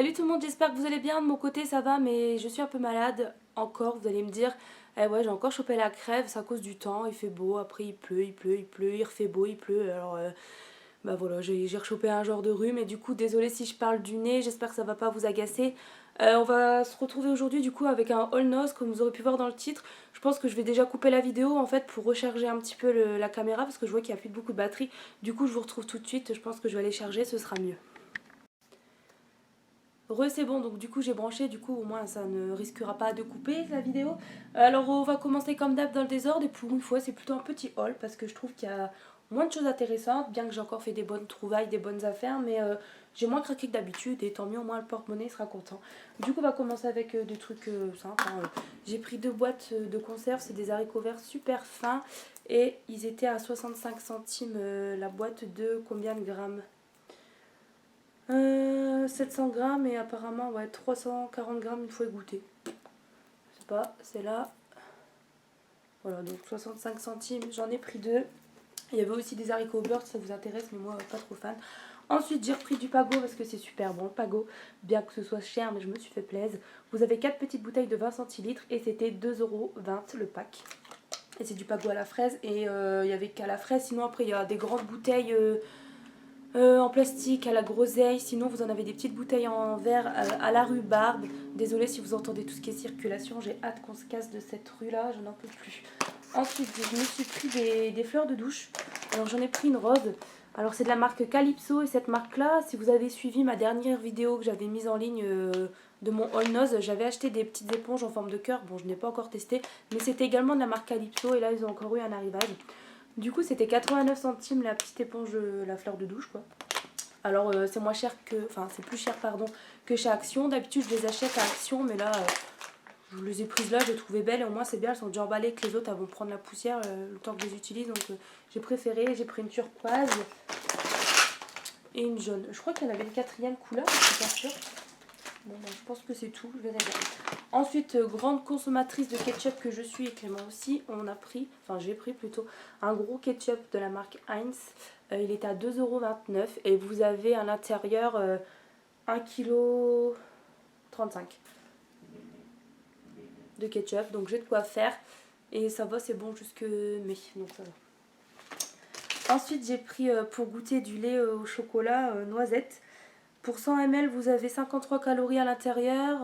Salut tout le monde, j'espère que vous allez bien. De mon côté ça va, mais je suis un peu malade encore. Vous allez me dire, eh ouais, j'ai encore chopé la crève, c'est à cause du temps. Il fait beau, après il pleut, il pleut, il pleut, il refait beau, il pleut. Alors bah voilà, j'ai rechopé un genre de rhume. Et du coup, désolée si je parle du nez, j'espère que ça va pas vous agacer. On va se retrouver aujourd'hui du coup avec un all nose comme vous aurez pu voir dans le titre. Je pense que je vais déjà couper la vidéo en fait pour recharger un petit peu la caméra parce que je vois qu'il n'y a plus beaucoup de batterie. Du coup, je vous retrouve tout de suite. Je pense que je vais aller charger, ce sera mieux. C'est bon, donc du coup j'ai branché, du coup au moins ça ne risquera pas de couper la vidéo. Alors on va commencer comme d'hab dans le désordre et pour une fois c'est plutôt un petit haul parce que je trouve qu'il y a moins de choses intéressantes, bien que j'ai encore fait des bonnes trouvailles, des bonnes affaires, mais j'ai moins craqué que d'habitude et tant mieux, au moins le porte-monnaie sera content. Du coup on va commencer avec des trucs simples. J'ai pris 2 boîtes de conserve, c'est des haricots verts super fins et ils étaient à 65 centimes la boîte de combien de grammes 700 grammes et apparemment ouais, 340 grammes une fois goûté. Je sais pas, c'est là. Voilà, donc 65 centimes, j'en ai pris 2. Il y avait aussi des haricots au beurre si ça vous intéresse, mais moi pas trop fan. Ensuite j'ai repris du Pago parce que c'est super bon le Pago, bien que ce soit cher, mais je me suis fait plaisir. Vous avez 4 petites bouteilles de 20 centilitres et c'était 2,20 € le pack. Et c'est du Pago à la fraise et il y avait qu'à la fraise, sinon après il y a des grandes bouteilles en plastique à la groseille, sinon vous en avez des petites bouteilles en verre à la rhubarbe. Désolée si vous entendez tout ce qui est circulation, j'ai hâte qu'on se casse de cette rue là, je n'en peux plus. Ensuite je me suis pris des fleurs de douche, alors j'en ai pris une rose. Alors c'est de la marque Calypso et cette marque là, si vous avez suivi ma dernière vidéo que j'avais mise en ligne de mon all nose, j'avais acheté des petites éponges en forme de cœur, bon je n'ai pas encore testé, mais c'était également de la marque Calypso et là ils ont encore eu un arrivage. Du coup c'était 89 centimes la petite éponge, la fleur de douche quoi. Alors c'est moins cher que, enfin c'est plus cher pardon que chez Action. D'habitude je les achète à Action mais là je les ai prises là, je les trouvais belles et au moins c'est bien, elles sont déjà emballées que les autres elles vont prendre la poussière le temps que je les utilise. Donc j'ai préféré, j'ai pris une turquoise et une jaune. Je crois qu'il y en avait une quatrième couleur, je suis pas sûre. Bon ben, je pense que c'est tout, je verrai bien. Ensuite, grande consommatrice de ketchup que je suis et Clément aussi, on a pris, enfin j'ai pris plutôt, un gros ketchup de la marque Heinz. Il est à 2,29 € et vous avez à l'intérieur 1,35 kg de ketchup. Donc j'ai de quoi faire et ça va, c'est bon jusque mai, donc ça va. Ensuite j'ai pris pour goûter du lait au chocolat noisette. Pour 100 ml vous avez 53 calories à l'intérieur.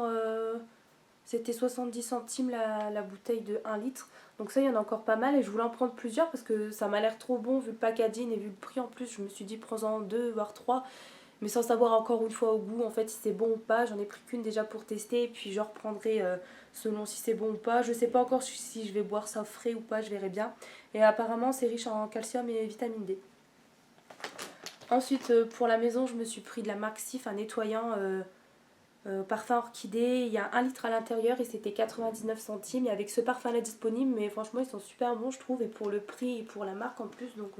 C'était 70 centimes la bouteille de 1 litre. Donc ça, il y en a encore pas mal et je voulais en prendre plusieurs parce que ça m'a l'air trop bon vu le packaging et vu le prix en plus. Je me suis dit prends-en 2 voire 3. Mais sans savoir encore une fois au goût en fait si c'est bon ou pas. J'en ai pris qu'une déjà pour tester et puis je reprendrai selon si c'est bon ou pas. Je sais pas encore si je vais boire ça frais ou pas, je verrai bien. Et apparemment c'est riche en calcium et vitamine D. Ensuite pour la maison je me suis pris de la marque Sif, un nettoyant parfum orchidée. Il y a 1 litre à l'intérieur et c'était 99 centimes. Et avec ce parfum là disponible, mais franchement ils sont super bons je trouve. Et pour le prix et pour la marque en plus, donc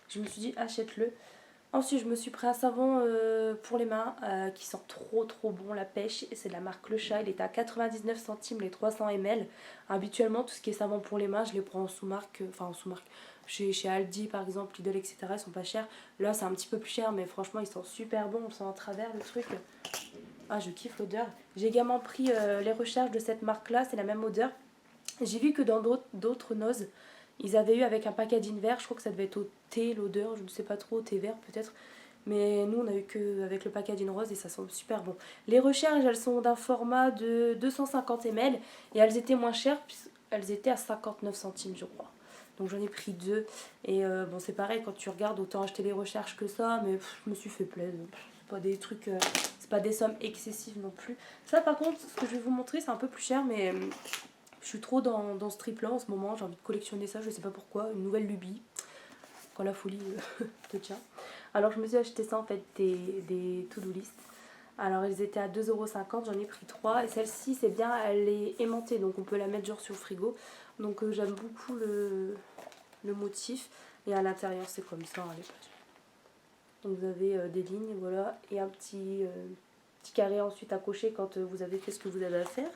je me suis dit achète-le. Ensuite je me suis pris un savon pour les mains qui sent trop bon, la pêche. Et c'est de la marque Le Chat, il est à 99 centimes les 300 ml. Habituellement tout ce qui est savon pour les mains je les prends en sous-marque, enfin en sous-marque. Chez Aldi par exemple, Lidl, etc. Ils sont pas chers. Là c'est un petit peu plus cher mais franchement ils sont super bons, on sent en travers le truc. Ah je kiffe l'odeur. J'ai également pris les recherches de cette marque là, c'est la même odeur. J'ai vu que dans d'autres noses, ils avaient eu avec un packaging vert, je crois que ça devait être au thé l'odeur, je ne sais pas trop, au thé vert peut-être. Mais nous on a eu que avec le packaging rose et ça sent super bon. Les recherches elles sont d'un format de 250 ml et elles étaient moins chères puisqu'elles étaient à 59 centimes je crois. Donc j'en ai pris 2 et bon c'est pareil quand tu regardes autant acheter les recherches que ça mais je me suis fait plaisir. C'est pas des trucs, c'est pas des sommes excessives non plus. Ça par contre ce que je vais vous montrer c'est un peu plus cher mais je suis trop dans ce trip là en ce moment, j'ai envie de collectionner ça, je sais pas pourquoi, une nouvelle lubie quand la folie te tient. Alors je me suis acheté ça en fait, des to-do list. Alors ils étaient à 2,50 €, j'en ai pris 3 et celle-ci c'est bien, elle est aimantée donc on peut la mettre genre sur le frigo. Donc j'aime beaucoup le motif et à l'intérieur c'est comme ça. Donc vous avez des lignes voilà et un petit carré ensuite à cocher quand vous avez fait ce que vous avez à faire.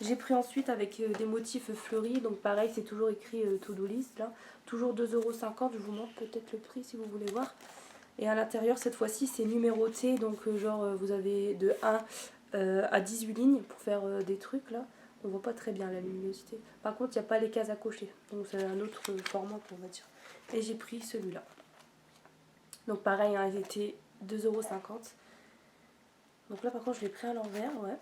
J'ai pris ensuite avec des motifs fleuris, donc pareil c'est toujours écrit to-do list là, toujours 2,50 €, je vous montre peut-être le prix si vous voulez voir. Et à l'intérieur, cette fois-ci, c'est numéroté. Donc, genre, vous avez de 1 à 18 lignes pour faire des trucs là. On voit pas très bien la luminosité. Par contre, il n'y a pas les cases à cocher. Donc, c'est un autre format, on va dire. Et j'ai pris celui-là. Donc, pareil, hein, il était 2,50 €. Donc là, par contre, je l'ai pris à l'envers, ouais.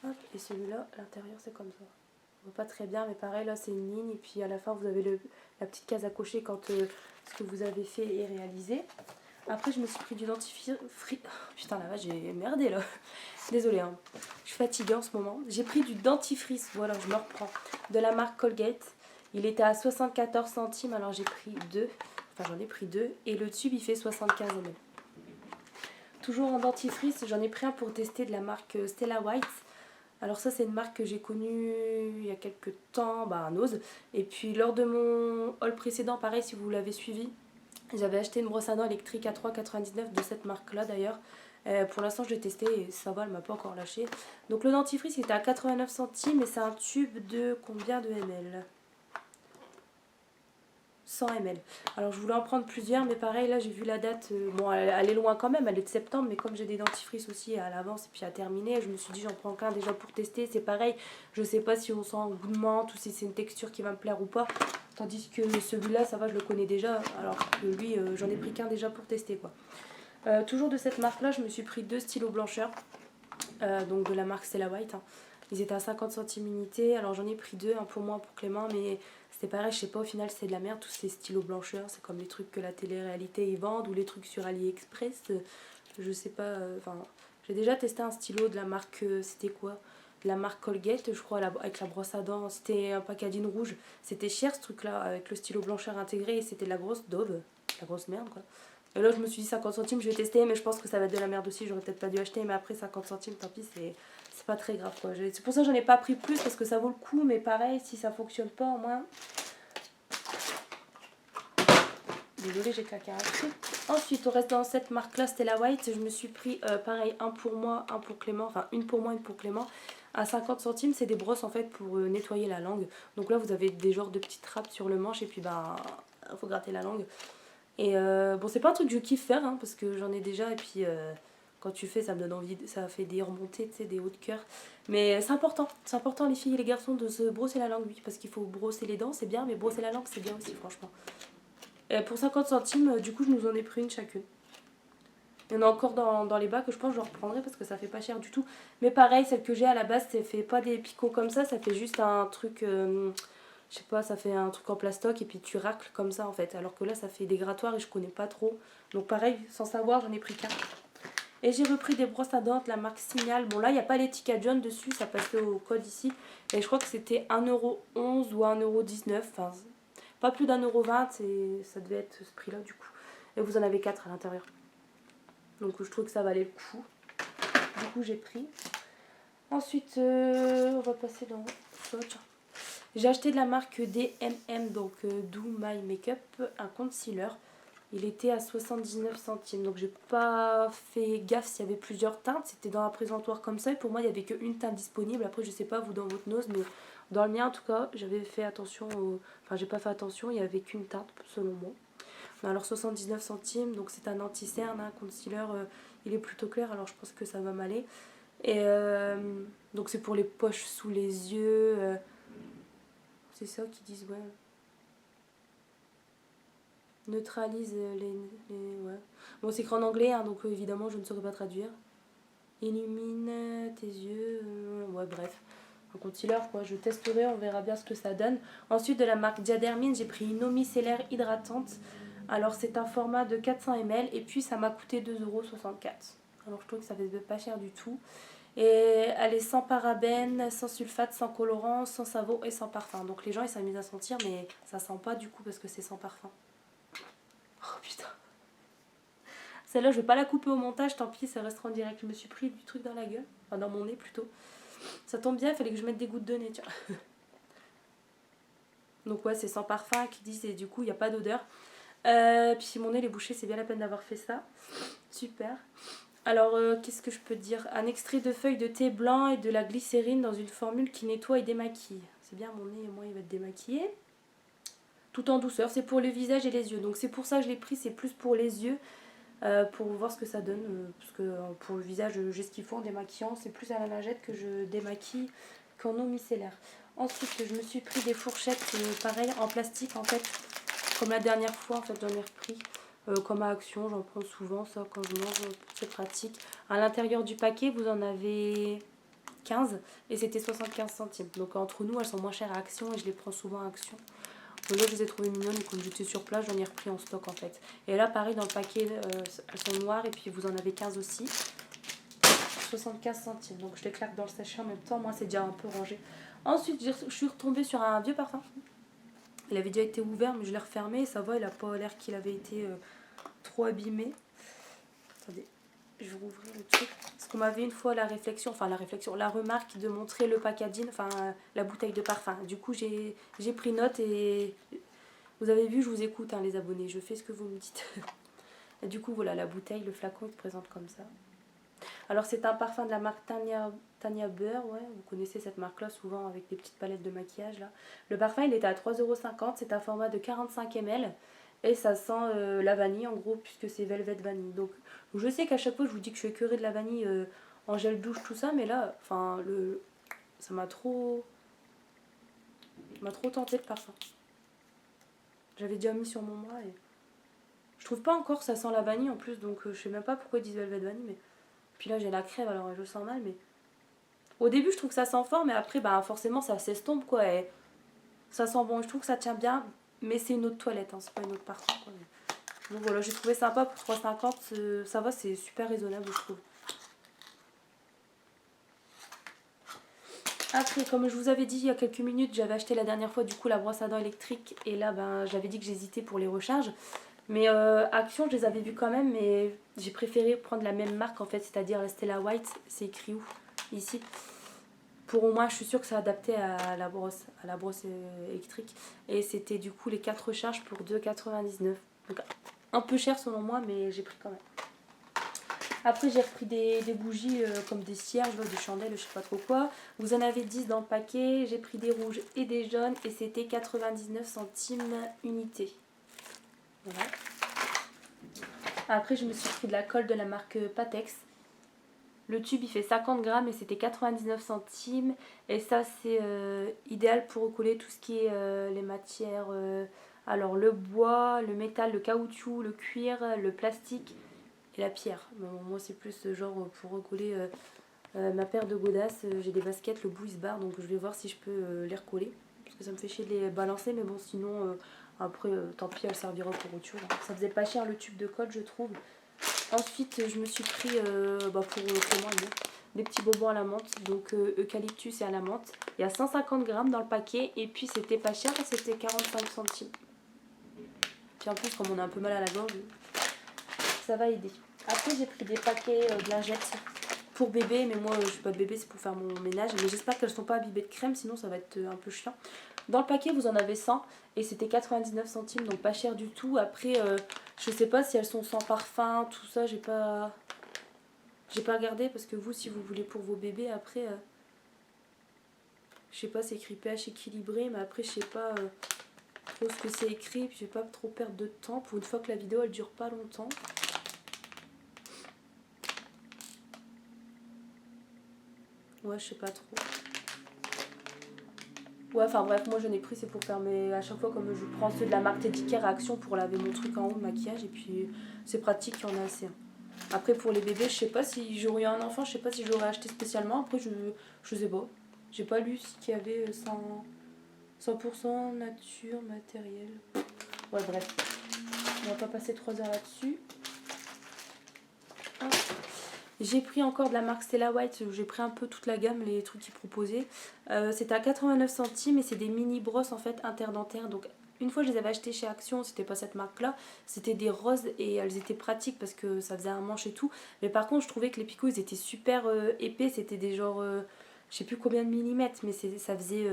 Hop, et celui-là, à l'intérieur, c'est comme ça. On voit pas très bien, mais pareil, là, c'est une ligne. Et puis, à la fin, vous avez la petite case à cocher quand ce que vous avez fait est réalisé. Après, je me suis pris du dentifrice. Putain, la vache, j'ai merdé, là. Désolée, hein. Je suis fatiguée en ce moment. J'ai pris du dentifrice, voilà, je me reprends. De la marque Colgate. Il était à 74 centimes, alors j'ai pris 2. Enfin, j'en ai pris 2. Et le tube, il fait 75 ml. Toujours en dentifrice, j'en ai pris un pour tester de la marque Stella White. Alors ça, c'est une marque que j'ai connue il y a quelques temps, à Nose. Et puis lors de mon haul précédent, pareil, si vous l'avez suivi, j'avais acheté une brosse à dents électrique à 3,99 € de cette marque-là d'ailleurs. Pour l'instant, je l'ai testé et ça va, elle m'a pas encore lâché. Donc le dentifrice, il était à 89 centimes et c'est un tube de combien de ml ? 100 ml. Alors je voulais en prendre plusieurs, mais pareil, là j'ai vu la date. Bon, elle est loin quand même, elle est de septembre, mais comme j'ai des dentifrices aussi à l'avance et puis à terminer, je me suis dit j'en prends qu'un déjà pour tester. C'est pareil, je sais pas si on sent un goût de menthe ou si c'est une texture qui va me plaire ou pas. Tandis que celui-là, ça va, je le connais déjà, alors que lui, j'en ai pris qu'un déjà pour tester quoi. Toujours de cette marque-là, je me suis pris 2 stylos blancheurs, donc de la marque Stella White. Hein. Ils étaient à 50 centimes unité, alors j'en ai pris 2, un pour moi, un pour Clément, mais c'était pareil, je sais pas, au final c'est de la merde, tous ces stylos blancheurs, c'est comme les trucs que la télé-réalité ils vendent ou les trucs sur AliExpress, je sais pas, enfin, j'ai déjà testé un stylo de la marque, c'était quoi ? De la marque Colgate, je crois, avec la brosse à dents, c'était un packaging rouge, c'était cher ce truc-là, avec le stylo blancheur intégré, et c'était de la grosse daube, la grosse merde quoi. Et là je me suis dit 50 centimes, je vais tester, mais je pense que ça va être de la merde aussi, j'aurais peut-être pas dû acheter, mais après 50 centimes, tant pis, c'est pas très grave quoi. C'est pour ça que j'en ai pas pris plus parce que ça vaut le coup, mais pareil, si ça fonctionne pas, au moins. Désolée, j'ai claqué un truc. Ensuite, on reste dans cette marque-là, Stella White. Je me suis pris pareil, un pour moi, un pour Clément. Enfin, une pour moi, une pour Clément. À 50 centimes, c'est des brosses en fait pour nettoyer la langue. Donc là, vous avez des genres de petites trappes sur le manche et puis il faut gratter la langue. Et bon, c'est pas un truc que je kiffe faire hein, parce que j'en ai déjà et puis quand tu fais, ça me donne envie, ça fait des remontées, tu sais, des hauts de cœur. Mais c'est important les filles et les garçons de se brosser la langue, oui, parce qu'il faut brosser les dents, c'est bien, mais brosser la langue, c'est bien aussi, franchement. Et pour 50 centimes, du coup, je nous en ai pris une chacune. Il y en a encore dans les bacs que je pense que je reprendrai parce que ça fait pas cher du tout. Mais pareil, celle que j'ai à la base, ça fait pas des picots comme ça fait juste un truc, je sais pas, ça fait un truc en plastoc et puis tu racles comme ça en fait. Alors que là, ça fait des grattoirs et je connais pas trop. Donc pareil, sans savoir, j'en ai pris qu'un. Et j'ai repris des brosses à dents de la marque Signal. Bon là, il n'y a pas l'étiquette jaune dessus, ça passait au code ici. Et je crois que c'était 1,11 € ou 1,19 €. Enfin, pas plus d'1,20 € et ça devait être ce prix-là du coup. Et vous en avez 4 à l'intérieur. Donc je trouve que ça valait le coup. Du coup j'ai pris. Ensuite on va passer dans l'autre. J'ai acheté de la marque DMM, donc Do My Makeup, un concealer. Il était à 79 centimes. Donc j'ai pas fait gaffe s'il y avait plusieurs teintes. C'était dans un présentoir comme ça. Et pour moi il n'y avait qu'une teinte disponible. Après je sais pas vous dans votre nose, mais dans le mien en tout cas j'avais fait attention. Enfin j'ai pas fait attention, il n'y avait qu'une teinte selon moi. Alors 79 centimes, donc c'est un anti-cerne, un concealer, il est plutôt clair, alors je pense que ça va m'aller. Et donc c'est pour les poches sous les yeux, c'est ça qu'ils disent, ouais. Neutralise ouais. Bon c'est écrit en anglais, hein, donc évidemment je ne saurais pas traduire. Illumine tes yeux, ouais bref. Un concealer quoi, je testerai, on verra bien ce que ça donne. Ensuite de la marque Diadermine, j'ai pris une eau micellaire hydratante. Alors c'est un format de 400 ml et puis ça m'a coûté 2,64 €. Alors je trouve que ça fait pas cher du tout. Et elle est sans parabènes, sans sulfate, sans colorant, sans savon et sans parfum. Donc les gens ils s'amusent à sentir mais ça sent pas du coup parce que c'est sans parfum. Oh putain. Celle-là je vais pas la couper au montage, tant pis ça restera en direct. Je me suis pris du truc dans la gueule, enfin dans mon nez plutôt. Ça tombe bien, il fallait que je mette des gouttes de nez, tiens. Donc ouais c'est sans parfum qu'ils disent et du coup il n'y a pas d'odeur. Puis si mon nez est bouché, c'est bien la peine d'avoir fait ça. Super. Alors, qu'est-ce que je peux dire ? Un extrait de feuilles de thé blanc et de la glycérine dans une formule qui nettoie et démaquille. C'est bien, mon nez, moi, il va être démaquillé. tout en douceur. C'est pour le visage et les yeux. Donc c'est pour ça que je l'ai pris, c'est plus pour les yeux. Pour voir ce que ça donne. Parce que pour le visage, j'ai ce qu'il faut en démaquillant. C'est plus à la lingette que je démaquille qu'en eau micellaire. Ensuite, je me suis pris des fourchettes, pareil, en plastique en fait. Comme la dernière fois, en fait, j'en ai repris. Comme à Action, j'en prends souvent, ça, quand je mange, c'est pratique. À l'intérieur du paquet, vous en avez 15 et c'était 75 centimes. Donc entre nous, elles sont moins chères à Action et je les prends souvent à Action. Donc là, je les ai trouvées mignonnes et comme j'étais sur place, j'en ai repris en stock en fait. Et là, pareil, dans le paquet, elles sont noires et puis vous en avez 15 aussi. 75 centimes. Donc je les claque dans le sachet en même temps. Moi, c'est déjà un peu rangé. Ensuite, je suis retombée sur un vieux parfum. Il avait déjà été ouvert, mais je l'ai refermé. Et ça va, il n'a pas l'air qu'il avait été trop abîmé. Attendez, je vais rouvrir le truc. Parce qu'on m'avait une fois la remarque de montrer le packaging, enfin la bouteille de parfum. Du coup, j'ai pris note et vous avez vu, je vous écoute, hein, les abonnés. Je fais ce que vous me dites. Et du coup, voilà, la bouteille, le flacon, il se présente comme ça. Alors, c'est un parfum de la marque Tanya Burr, ouais, vous connaissez cette marque-là, souvent avec des petites palettes de maquillage, là. Le parfum, il est à 3,50 €, c'est un format de 45 ml, et ça sent la vanille, en gros, puisque c'est Velvet Vanille. Donc, je sais qu'à chaque fois, je vous dis que je suis écœurée de la vanille en gel douche, tout ça, mais là, enfin, ça m'a trop tenté le parfum. J'avais déjà mis sur mon bras, et je trouve pas encore ça sent la vanille, en plus, donc je sais même pas pourquoi ils disent Velvet Vanille, mais... Puis là, j'ai la crève, alors je sens mal, mais... Au début, je trouve que ça sent fort, mais après, bah, forcément, ça s'estompe, quoi. Et ça sent bon, je trouve que ça tient bien, mais c'est une autre toilette, hein, c'est pas une autre parfum, quoi. Donc voilà, j'ai trouvé sympa pour 3,50, ça va, c'est super raisonnable, je trouve. Après, comme je vous avais dit il y a quelques minutes, j'avais acheté la dernière fois, du coup, la brosse à dents électrique, et là, ben, j'avais dit que j'hésitais pour les recharges. Mais Action, je les avais vues quand même, mais j'ai préféré prendre la même marque, en fait, c'est-à-dire la Stella White, c'est écrit où? Ici. Pour au moins, je suis sûre que c'est adapté à la brosse électrique. Et c'était du coup les 4 recharges pour 2,99 €. Donc un peu cher selon moi, mais j'ai pris quand même. Après, j'ai repris des bougies comme des cierges, des chandelles, je sais pas trop quoi. Vous en avez 10 dans le paquet. J'ai pris des rouges et des jaunes et c'était 99 centimes unité. Voilà. Après, je me suis pris de la colle de la marque Patex. Le tube il fait 50 grammes et c'était 99 centimes. Et ça c'est idéal pour recoller tout ce qui est les matières. Alors le bois, le métal, le caoutchouc, le cuir, le plastique et la pierre. Bon, moi c'est plus genre pour recoller ma paire de godasses. J'ai des baskets, le bout il se barre donc je vais voir si je peux les recoller. Parce que ça me fait chier de les balancer mais bon sinon après tant pis elle servira pour autre chose. Ça faisait pas cher le tube de colle je trouve. Ensuite, je me suis pris pour comment dire, des petits bonbons à la menthe, donc eucalyptus et à la menthe. Il y a 150 grammes dans le paquet et puis c'était pas cher, c'était 45 centimes. Puis en plus, comme on a un peu mal à la gorge, ça va aider. Après, j'ai pris des paquets de lingettes pour bébé, mais moi je suis pas bébé, c'est pour faire mon ménage. Mais j'espère qu'elles sont pas imbibées de crème, sinon ça va être un peu chiant. Dans le paquet, vous en avez 100 et c'était 99 centimes, donc pas cher du tout. Après, je sais pas si elles sont sans parfum, tout ça, j'ai pas regardé parce que vous, si vous voulez pour vos bébés, après, je sais pas, c'est écrit pH équilibré, mais après, je sais pas trop ce que c'est écrit, puis je vais pas trop perdre de temps pour une fois que la vidéo elle dure pas longtemps. Ouais, je sais pas trop. Ouais, enfin bref, moi j'en ai pris, c'est pour faire mes... À chaque fois, comme je prends ceux de la marque Teddy Care à Action pour laver mon truc en haut de maquillage, et puis c'est pratique, il y en a assez. Après, pour les bébés, je sais pas si j'aurais eu un enfant, je sais pas si j'aurais acheté spécialement. Après, je sais pas. J'ai pas lu ce qu'il y avait 100% nature, matériel. Ouais, bref. On va pas passer 3 heures là-dessus. J'ai pris encore de la marque Stella White, j'ai pris un peu toute la gamme, les trucs qu'ils proposaient. C'était à 89 centimes et c'est des mini brosses en fait interdentaires. Donc une fois je les avais achetées chez Action, c'était pas cette marque là, c'était des roses et elles étaient pratiques parce que ça faisait un manche et tout. Mais par contre je trouvais que les picots ils étaient super épais, c'était des genres, je sais plus combien de millimètres, mais ça faisait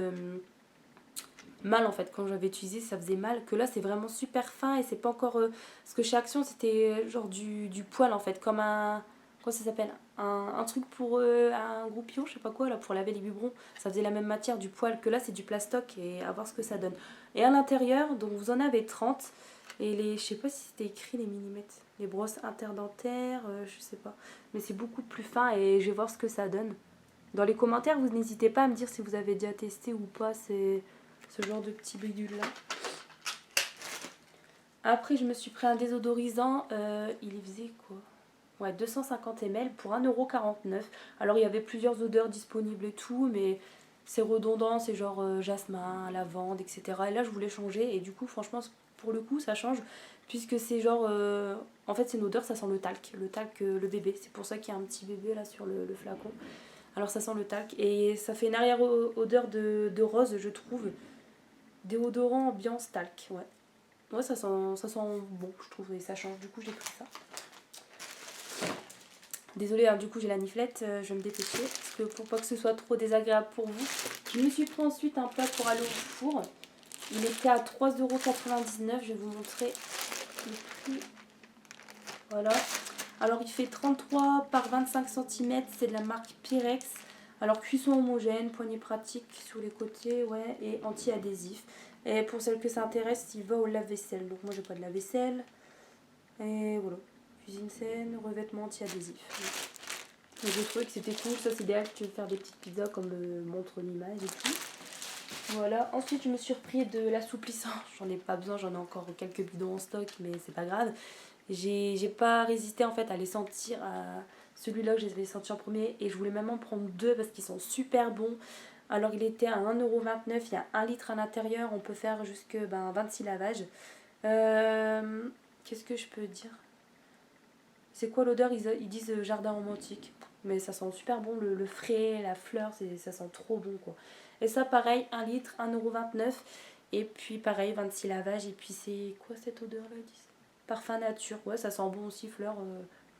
mal en fait. Quand j'avais utilisé ça faisait mal, que là c'est vraiment super fin et c'est pas encore... parce que chez Action c'était genre du poil en fait, comme un... Quoi ça s'appelle, un truc pour un groupillon, je sais pas quoi, là, pour laver les biberons. Ça faisait la même matière du poil que là, c'est du plastoc et à voir ce que ça donne. Et à l'intérieur, donc vous en avez 30. Et les, je sais pas si c'était écrit les millimètres. Les brosses interdentaires, je sais pas. Mais c'est beaucoup plus fin et je vais voir ce que ça donne. Dans les commentaires, vous n'hésitez pas à me dire si vous avez déjà testé ou pas ce genre de petit bidule là. Après, je me suis pris un désodorisant. Il faisait quoi? Ouais, 250 ml pour 1,49 €. Alors, il y avait plusieurs odeurs disponibles et tout, mais c'est redondant. C'est genre jasmin, lavande, etc. Et là, je voulais changer. Et du coup, franchement, pour le coup, ça change. Puisque c'est genre. En fait, c'est une odeur, ça sent le talc. Le talc, le bébé. C'est pour ça qu'il y a un petit bébé là sur le flacon. Alors, ça sent le talc. Et ça fait une arrière-odeur de rose, je trouve. Déodorant ambiance talc, ouais. Ouais, ça sent bon, je trouve, et ça change. Du coup, j'ai pris ça. Désolée, hein, du coup, j'ai la niflette, je vais me dépêcher, parce que pour pas que ce soit trop désagréable pour vous. Je me suis pris ensuite un plat pour aller au four. Il était à 3,99 €, je vais vous montrer le prix. Voilà. Alors, il fait 33 par 25 cm, c'est de la marque Pyrex. Alors, cuisson homogène, poignée pratique sur les côtés, ouais, et anti-adhésif. Et pour celles que ça intéresse, il va au lave-vaisselle. Donc, moi, j'ai pas de lave-vaisselle. Et voilà. Cuisine saine, revêtement anti-adhésif. Donc, j'ai trouvé que c'était cool. Ça, c'est idéal si tu veux faire des petites pizzas comme le montre l'image et tout. Voilà. Ensuite, je me suis repris de l'assouplissant. J'en ai pas besoin, j'en ai encore quelques bidons en stock, mais c'est pas grave. J'ai pas résisté en fait à les sentir. Celui-là que je les ai sentis en premier. Et je voulais même en prendre deux parce qu'ils sont super bons. Alors, il était à 1,29 €. Il y a 1 litre à l'intérieur. On peut faire jusque 26 lavages. Qu'est-ce que je peux dire? C'est quoi l'odeur? Ils disent jardin romantique. Mais ça sent super bon, le frais, la fleur, ça sent trop bon quoi. Et ça pareil, 1 litre, 1,29 €. Et puis pareil, 26 lavages. Et puis c'est quoi cette odeur là? Parfum nature, ouais, ça sent bon aussi, fleur,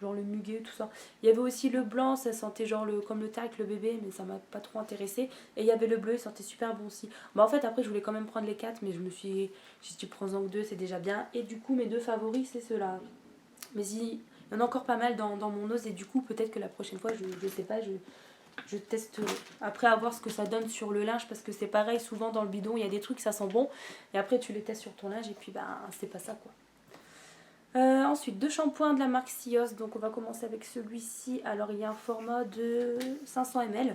genre le muguet, tout ça. Il y avait aussi le blanc, ça sentait genre comme le talc, le bébé, mais ça m'a pas trop intéressé. Et il y avait le bleu, il sentait super bon aussi. Bah en fait, après, je voulais quand même prendre les 4, mais j'ai dit, prends-en que 2, c'est déjà bien. Et du coup, mes 2 favoris, c'est ceux-là. Mais il y en a encore pas mal dans mon os, et du coup, peut-être que la prochaine fois, je sais pas, je testerai. Après, à voir ce que ça donne sur le linge, parce que c'est pareil, souvent dans le bidon, il y a des trucs, ça sent bon. Et après, tu les testes sur ton linge, et puis, c'est pas ça, quoi. Ensuite, 2 shampoings de la marque Sios. Donc, on va commencer avec celui-ci. Alors, il y a un format de 500 ml.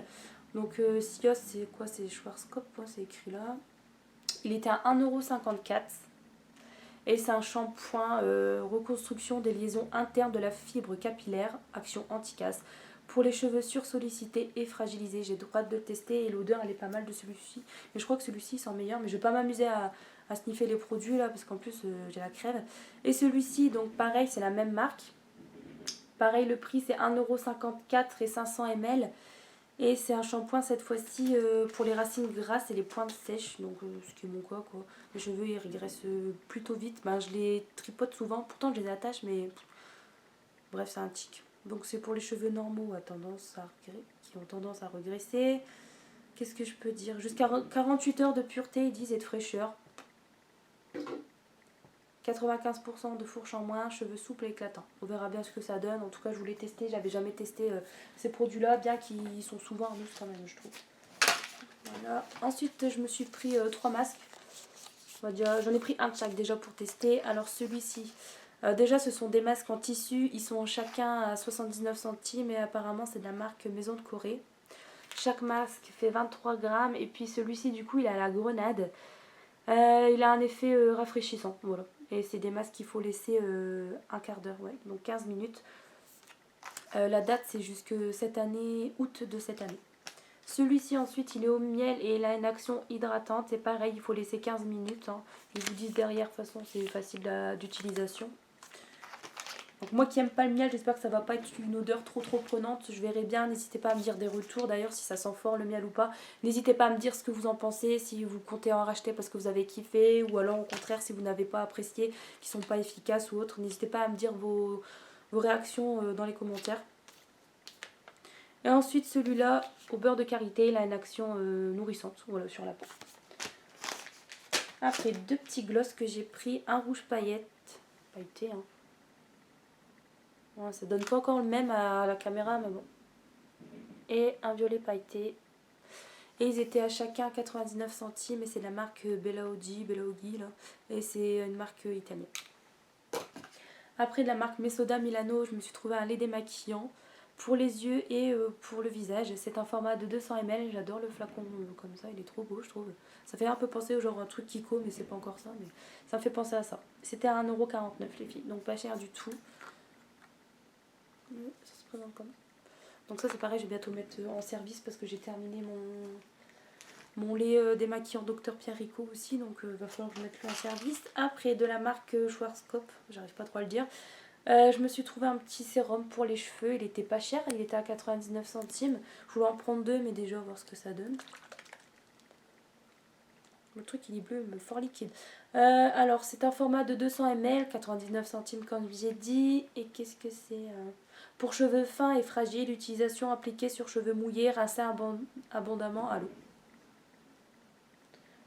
Donc, Sios, c'est quoi? C'est Schwarzkopf, hein, c'est écrit là. Il était à 1,54 €. Et c'est un shampoing reconstruction des liaisons internes de la fibre capillaire, action anti-casse. Pour les cheveux sursollicités et fragilisés, j'ai droit de le tester et l'odeur elle est pas mal de celui-ci. Mais je crois que celui-ci sent meilleur, mais je vais pas m'amuser à sniffer les produits là parce qu'en plus j'ai la crève. Et celui-ci, donc pareil, c'est la même marque. Pareil, le prix c'est 1,54 € et 500 ml. Et c'est un shampoing cette fois-ci pour les racines grasses et les pointes sèches. Donc ce qui est mon cas quoi. Les cheveux ils régressent plutôt vite. Je les tripote souvent. Pourtant je les attache mais bref c'est un tic. Donc c'est pour les cheveux normaux qui ont tendance à regresser. Qu'est-ce que je peux dire? Jusqu'à 48 heures de pureté ils disent et de fraîcheur. 95% de fourche en moins, cheveux souples et éclatants. On verra bien ce que ça donne. En tout cas, je voulais tester. J'avais jamais testé ces produits-là, bien qu'ils sont souvent en mousse quand même, je trouve. Voilà. Ensuite, je me suis pris 3 masques. J'en ai pris un de chaque déjà pour tester. Alors celui-ci, déjà ce sont des masques en tissu. Ils sont chacun à 79 centimes et apparemment c'est de la marque Maison de Corée. Chaque masque fait 23 grammes et puis celui-ci du coup il a la grenade. Il a un effet rafraîchissant, voilà. Et c'est des masques qu'il faut laisser un quart d'heure, ouais. Donc 15 minutes. La date c'est jusque cette année, août de cette année. Celui-ci ensuite il est au miel et il a une action hydratante. C'est pareil, il faut laisser 15 minutes. Hein. Ils vous disent derrière, de toute façon c'est facile d'utilisation. Donc moi qui aime pas le miel, j'espère que ça va pas être une odeur trop prenante. Je verrai bien, n'hésitez pas à me dire des retours d'ailleurs si ça sent fort le miel ou pas. N'hésitez pas à me dire ce que vous en pensez, si vous comptez en racheter parce que vous avez kiffé ou alors au contraire si vous n'avez pas apprécié, qui sont pas efficaces ou autres. N'hésitez pas à me dire vos réactions dans les commentaires. Et ensuite celui-là, au beurre de karité, il a une action nourrissante, voilà, sur la peau. Après 2 petits gloss que j'ai pris, un rouge pailleté, hein. Ouais, ça donne pas encore le même à la caméra, mais bon. Et un violet pailleté. Et ils étaient à chacun 99 centimes. Et c'est de la marque Belaughi là. Et c'est une marque italienne. Après de la marque Mesoda Milano, je me suis trouvé un lait démaquillant pour les yeux et pour le visage. C'est un format de 200 ml. J'adore le flacon comme ça, il est trop beau, je trouve. Ça fait un peu penser au genre un truc Kiko, mais c'est pas encore ça. Mais ça me fait penser à ça. C'était à 1,49€ les filles, donc pas cher du tout. Ça se présente comme ça. Donc ça c'est pareil, je vais bientôt mettre en service parce que j'ai terminé mon lait démaquillant Dr Pierre Rico aussi, donc va falloir que je mette le en service. Après de la marque Schwarzkopf, j'arrive pas trop à le dire. Je me suis trouvé un petit sérum pour les cheveux, il était pas cher, il était à 99 centimes. Je voulais en prendre deux, mais déjà voir ce que ça donne. Le truc il est bleu, mais fort liquide. Alors c'est un format de 200 ml, 99 centimes comme j'ai dit. Et qu'est-ce que c'est pour cheveux fins et fragiles, utilisation appliquée sur cheveux mouillés, rincés abondamment à l'eau.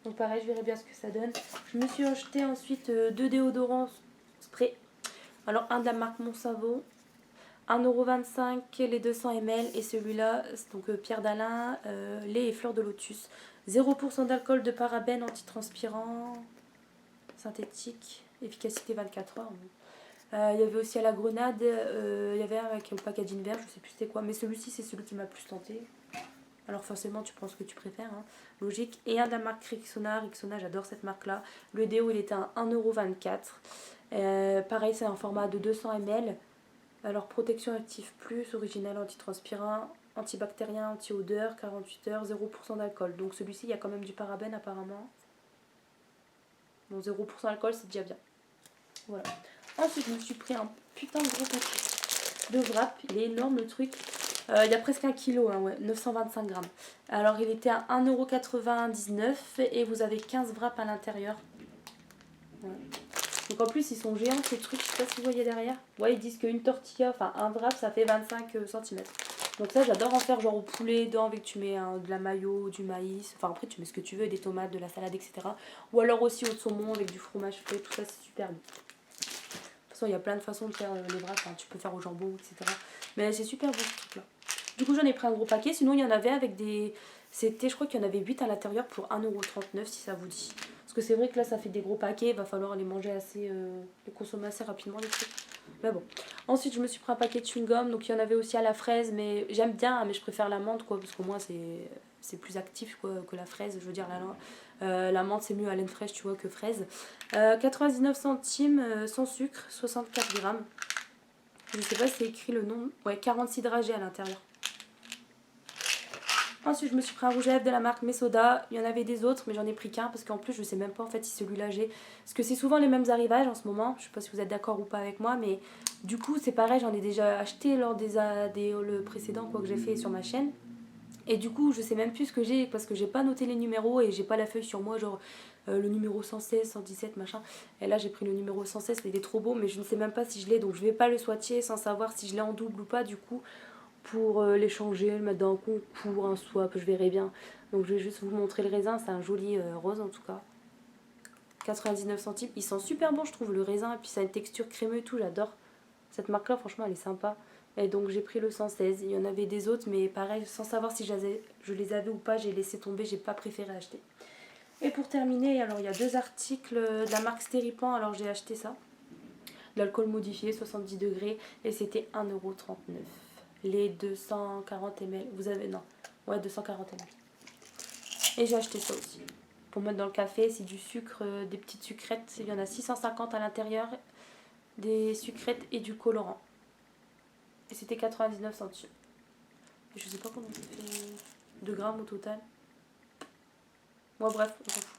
Donc pareil, je verrai bien ce que ça donne. Je me suis acheté ensuite deux déodorants spray. Alors un de la marque Monsavon, 1,25€ les 200 ml. Et celui-là, donc Pierre d'Alain, lait et fleurs de lotus. 0% d'alcool, de parabènes, antitranspirant, synthétique, efficacité 24 heures. Il y avait aussi à la grenade, il y avait un avec le packaging vert, je sais plus c'était quoi, mais celui-ci c'est celui qui m'a le plus tenté. Alors forcément tu prends ce que tu préfères, hein, logique. Et un de la marque Rexona, j'adore cette marque là. Le déo il était à 1,24€. Pareil c'est un format de 200 ml. Alors protection active plus, original antitranspirant, antibactérien, anti-odeur, 48 heures, 0% d'alcool. Donc celui-ci il y a quand même du parabène apparemment. Bon 0% d'alcool c'est déjà bien. Voilà. Ensuite je me suis pris un putain de gros paquet de wrap, il est énorme le truc. Il y a presque 1 kg, hein, ouais, 925 grammes. Alors il était à 1,99€ et vous avez 15 wraps à l'intérieur. Ouais. Donc en plus ils sont géants ces trucs, je sais pas si vous voyez derrière. Ouais, ils disent qu'une tortilla, enfin un wrap ça fait 25 cm. Donc ça j'adore en faire genre au poulet, dedans avec tu mets de la mayo, du maïs, enfin après tu mets ce que tu veux, des tomates, de la salade, etc. Ou alors aussi au saumon avec du fromage frais, tout ça c'est super bon. De toute façon il y a plein de façons de faire les wraps, hein. Tu peux faire au jambon, etc. Mais c'est super bon ce truc là. Du coup j'en ai pris un gros paquet, sinon il y en avait avec des... C'était, je crois qu'il y en avait 8 à l'intérieur pour 1,39€ si ça vous dit. Parce que c'est vrai que là ça fait des gros paquets, il va falloir les manger assez... les consommer assez rapidement les trucs. Mais bon. Ensuite je me suis pris un paquet de chewing-gum, donc il y en avait aussi à la fraise, mais j'aime bien, mais je préfère la menthe quoi, parce qu'au moins c'est plus actif quoi, que la fraise. Je veux dire la menthe c'est mieux à laine fraîche tu vois que fraise. 99 centimes sans sucre, 64 grammes. Je sais pas si c'est écrit le nom. Ouais, 46 dragées à l'intérieur. Ensuite, je me suis pris un rouge à lèvres de la marque Mesoda. Il y en avait des autres, mais j'en ai pris qu'un parce qu'en plus, je sais même pas en fait si celui-là j'ai. Parce que c'est souvent les mêmes arrivages en ce moment. Je sais pas si vous êtes d'accord ou pas avec moi, mais du coup, c'est pareil, j'en ai déjà acheté lors des le précédent quoi que j'ai fait sur ma chaîne. Et du coup, je sais même plus ce que j'ai parce que j'ai pas noté les numéros et j'ai pas la feuille sur moi, genre le numéro 116, 117, machin. Et là, j'ai pris le numéro 116, il est trop beau, mais je ne sais même pas si je l'ai, donc je vais pas le swatcher sans savoir si je l'ai en double ou pas, du coup, pour l'échanger, le mettre dans un concours, un swap, je verrai bien. Donc je vais juste vous montrer le raisin, c'est un joli rose en tout cas. 99 centimes, il sent super bon, je trouve, le raisin, et puis ça a une texture crémeuse et tout, j'adore. Cette marque-là, franchement, elle est sympa. Et donc j'ai pris le 116. Il y en avait des autres, mais pareil, sans savoir si je les avais ou pas, j'ai laissé tomber, j'ai pas préféré acheter. Et pour terminer, alors il y a deux articles de la marque Stéripan, alors j'ai acheté ça. De l'alcool modifié, 70 degrés, et c'était 1,39€. Les 240 ml, vous avez, non, ouais, 240 ml. Et j'ai acheté ça aussi. Pour mettre dans le café, c'est du sucre, des petites sucrètes, il y en a 650 à l'intérieur, des sucrètes et du colorant. Et c'était 99 centimes. Et je sais pas combien ça fait 2 grammes au total. Bon bref, on s'en fout.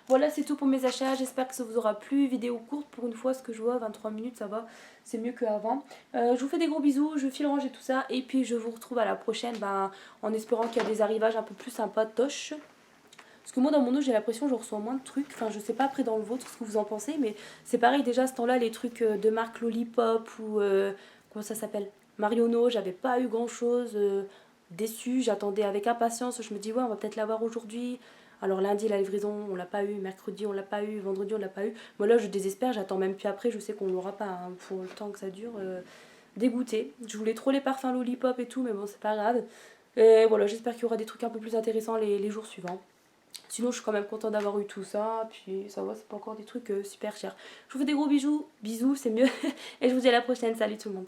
Voilà, c'est tout pour mes achats. J'espère que ça vous aura plu. Vidéo courte pour une fois, ce que je vois, 23 minutes, ça va. C'est mieux qu'avant. Je vous fais des gros bisous, je file ranger tout ça. Et puis je vous retrouve à la prochaine, en espérant qu'il y a des arrivages un peu plus sympas, toches. Parce que moi dans mon dos j'ai l'impression que je reçois moins de trucs. Enfin je sais pas après dans le vôtre ce que vous en pensez. Mais c'est pareil déjà à ce temps-là les trucs de marque Lollipop ou comment ça s'appelle, Marionneau. J'avais pas eu grand chose. Déçue, j'attendais avec impatience. Je me dis ouais on va peut-être l'avoir aujourd'hui. Alors lundi la livraison on l'a pas eu. Mercredi on l'a pas eu. Vendredi on l'a pas eu. Moi là je désespère. J'attends même plus après. Je sais qu'on l'aura pas. Hein, pour le temps que ça dure. dégoûtée. Je voulais trop les parfums Lollipop et tout, mais bon, c'est pas grave. Et voilà, j'espère qu'il y aura des trucs un peu plus intéressants les jours suivants. Sinon, je suis quand même contente d'avoir eu tout ça. Puis ça va, c'est pas encore des trucs super chers. Je vous fais des gros bisous. Bisous, c'est mieux. Et je vous dis à la prochaine. Salut tout le monde.